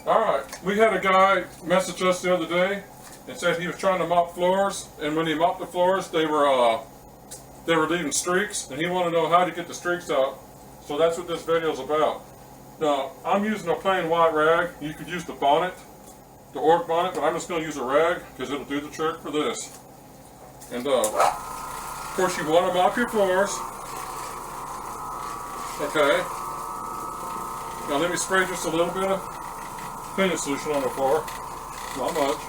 Alright, we had a guy message us the other day and said he was trying to mop floors, and when he mopped the floors, they were leaving streaks, and he wanted to know how to get the streaks out. So that's what this video is about. Now, I'm using a plain white rag. You could use the bonnet, the Oreck bonnet, but I'm just going to use a rag because it'll do the trick for this. And of course, you want to mop your floors. Okay. Now let me spray just a little bit of cleaning solution on the floor. Not much.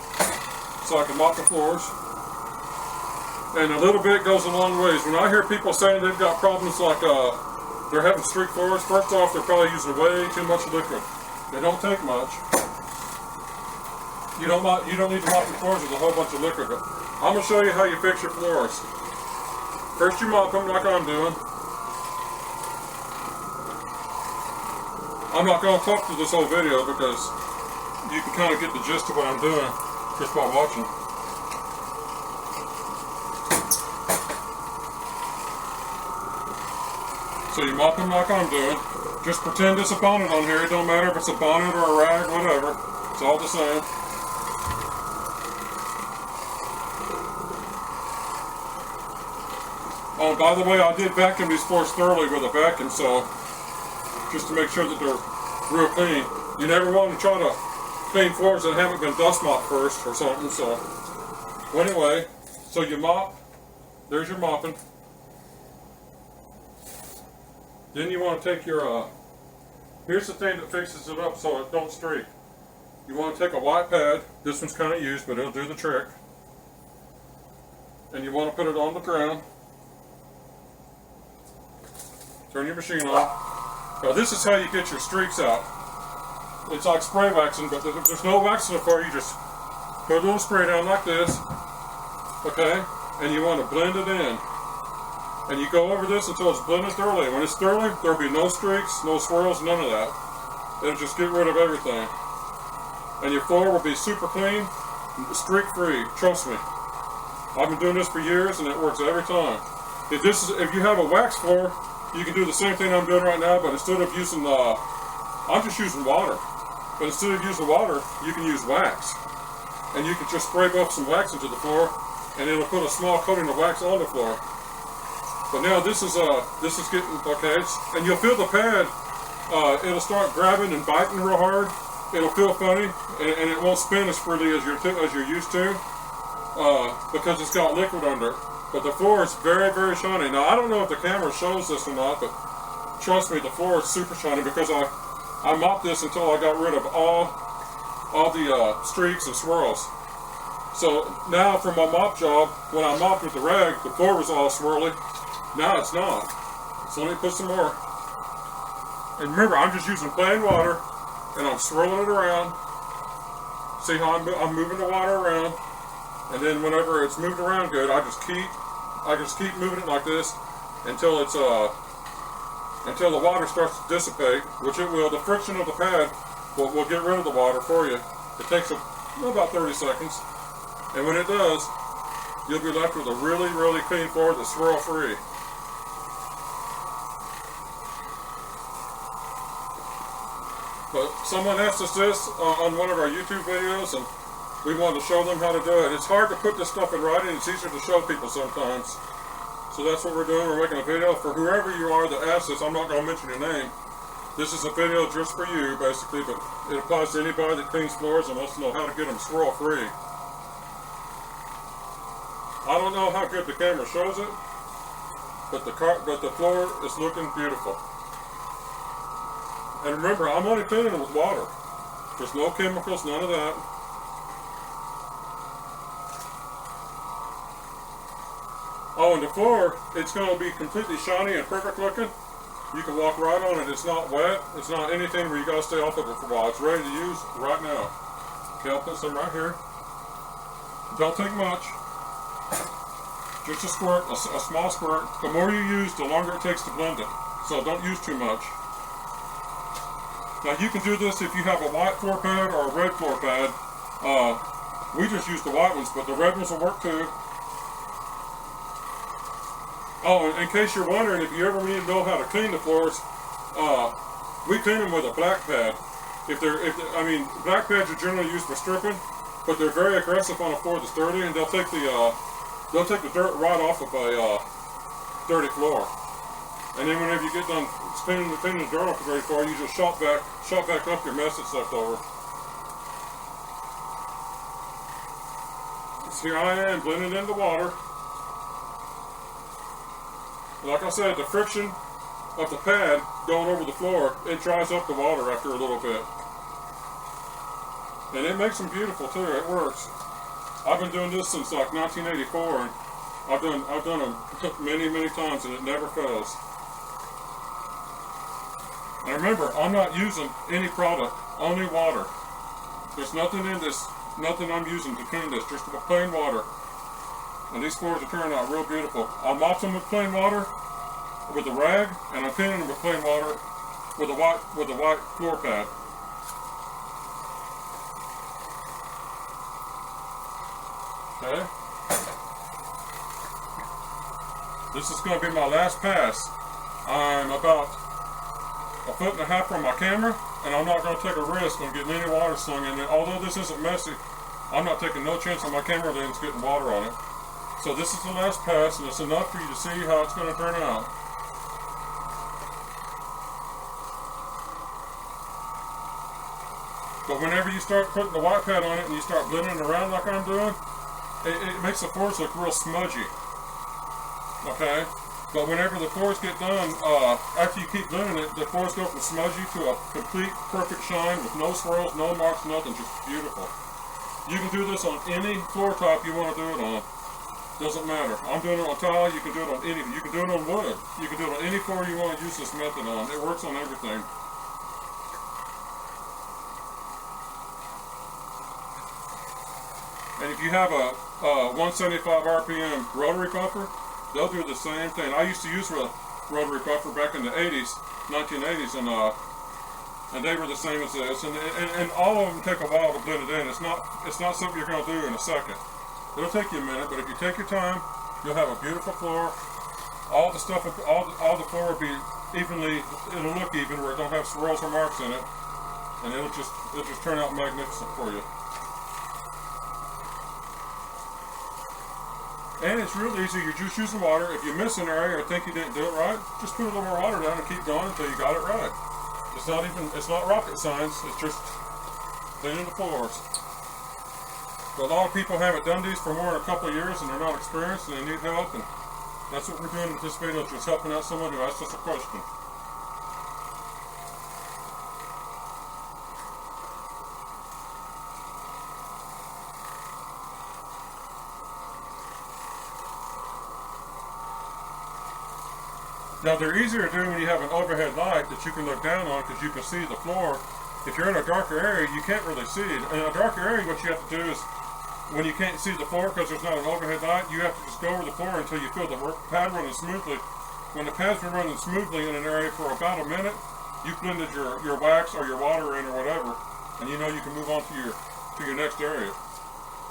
So I can mop the floors. And a little bit goes a long ways. When I hear people saying they've got problems like they're having streak floors, first off, they're probably using way too much liquid. They don't take much. You don't need to mop your floors with a whole bunch of liquid. But I'm going to show you how you fix your floors. First you mop them like I'm doing. I'm not going to talk through this whole video because you can kind of get the gist of what I'm doing just by watching. So you mop them like I'm doing. Just pretend it's a bonnet on here. It don't matter if it's a bonnet or a rag, whatever. It's all the same. Oh, and by the way, I did vacuum these floors thoroughly with a vacuum, so just to make sure that they're real clean. You never want to try to clean floors that haven't been dust mopped first or something. So, well, anyway, so you mop. There's your mopping. Then you want to take your, here's the thing that fixes it up so it don't streak. You want to take a white pad. This one's kind of used, but it'll do the trick. And you want to put it on the ground. Turn your machine on. Now this is how you get your streaks out. It's like spray waxing, but there's no waxing for you. Just put a little spray down like this. Okay? And you want to blend it in. And you go over this until it's blended thoroughly. When it's thoroughly, there'll be no streaks, no swirls, none of that. It'll just get rid of everything. And your floor will be super clean, streak free. Trust me. I've been doing this for years and it works every time. If you have a wax floor, you can do the same thing I'm doing right now, but instead of using I'm just using water. But instead of using water, you can use wax. And you can just spray buff some wax into the floor, and it'll put a small coating of wax on the floor. But now this is getting okay, and you'll feel the pad. It'll start grabbing and biting real hard. It'll feel funny, and it won't spin as freely as you're used to, because it's got liquid under it. But the floor is very, very shiny. Now I don't know if the camera shows this or not, but trust me, the floor is super shiny because I mopped this until I got rid of all the streaks and swirls. So now for my mop job, when I mopped with the rag, the floor was all swirly. Now it's not. So let me put some more. And remember, I'm just using plain water, and I'm swirling it around. See how I'm moving the water around, and then whenever it's moved around good, I just keep moving it like this until it's until the water starts to dissipate, which it will. The friction of the pad will get rid of the water for you. It takes about 30 seconds, and when it does, you'll be left with a really, really clean floor that's swirl free. But someone asked us this on one of our YouTube videos, and we wanted to show them how to do it. It's hard to put this stuff in writing. It's easier to show people sometimes. So that's what we're doing. We're making a video for whoever you are that asked this. I'm not going to mention your name. This is a video just for you, basically, but it applies to anybody that cleans floors and wants to know how to get them swirl free. I don't know how good the camera shows it, but the floor is looking beautiful. And remember, I'm only cleaning it with water. There's no chemicals, none of that. Oh, and the floor, it's going to be completely shiny and perfect looking. You can walk right on it. It's not wet. It's not anything where you got to stay off of it for a while. It's ready to use right now. Okay, I'll put some right here. Don't take much. Just a squirt, a small squirt. The more you use, the longer it takes to blend it. So don't use too much. Now you can do this if you have a white floor pad or a red floor pad. We just use the white ones, but the red ones will work too. Oh, in case you're wondering, if you ever need to know how to clean the floors, we clean them with a black pad. I mean, black pads are generally used for stripping, but they're very aggressive on a floor that's dirty, and they'll take the dirt right off of a dirty floor. And then whenever you get done cleaning the dirt off the dirty floor, you just shot back up your mess that's left over. So here I am blending in the water. Like I said, the friction of the pad going over the floor, it dries up the water after a little bit. And it makes them beautiful too, it works. I've been doing this since like 1984, and I've done them many times, and it never fails. And remember, I'm not using any product, only water. There's nothing in this, nothing I'm using to clean this, just plain water. And these floors are turning out real beautiful. I'll mop them with plain water, with a rag, and I'm cleaning them with plain water with a white floor pad. Okay. This is going to be my last pass. I'm about 1.5 feet from my camera, and I'm not going to take a risk on getting any water slung in it. Although this isn't messy, I'm not taking no chance on my camera lens getting water on it. So this is the last pass, and it's enough for you to see how it's going to turn out. But whenever you start putting the white pad on it and you start blending it around like I'm doing, it makes the floors look real smudgy. Okay? But whenever the floors get done, after you keep blending it, the floors go from smudgy to a complete perfect shine with no swirls, no marks, nothing, just beautiful. You can do this on any floor type you want to do it on. Doesn't matter. I'm doing it on tile, you can do it on any, you can do it on wood. You can do it on any floor you want to use this method on. It works on everything. And if you have a 175 RPM rotary puffer, they'll do the same thing. I used to use a rotary puffer back in the 80s, 1980s, and they were the same as this. And all of them take a while to blend it in. It's not something you're going to do in a second. It'll take you a minute, but if you take your time, you'll have a beautiful floor. All the stuff, all the floor will be evenly. It'll look even where it don't have swirls or marks in it, and it'll just turn out magnificent for you. And it's real easy. You're just using water. If you miss an area or think you didn't do it right, just put a little more water down and keep going until you got it right. It's not rocket science. It's just cleaning the floors. But a lot of people haven't done these for more than a couple of years, and they're not experienced, and they need help. And that's what we're doing with this video, just helping out someone who asked us a question. Now they're easier to do when you have an overhead light that you can look down on because you can see the floor. If you're in a darker area, you can't really see it. In a darker area, what you have to do is, when you can't see the floor because there's not an overhead light, you have to just go over the floor until you feel the pad running smoothly. When the pad's been running smoothly in an area for about a minute, you've blended your wax or your water in or whatever, and you know you can move on to your next area.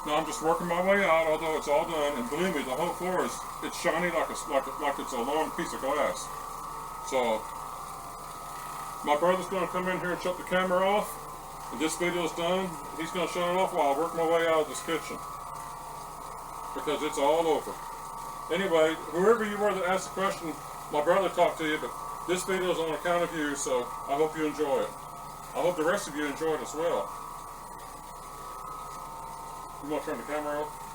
Now I'm just working my way out, although it's all done, and believe me, the whole floor it's shiny like it's a long piece of glass. So my brother's going to come in here and shut the camera off, and this video's done. He's going to shut it off while I work my way out of this kitchen because it's all over. Anyway, whoever you were that asked the question, my brother talked to you, but this video's on account of you, so I hope you enjoy it. I hope the rest of you enjoy it as well. You want to turn the camera off?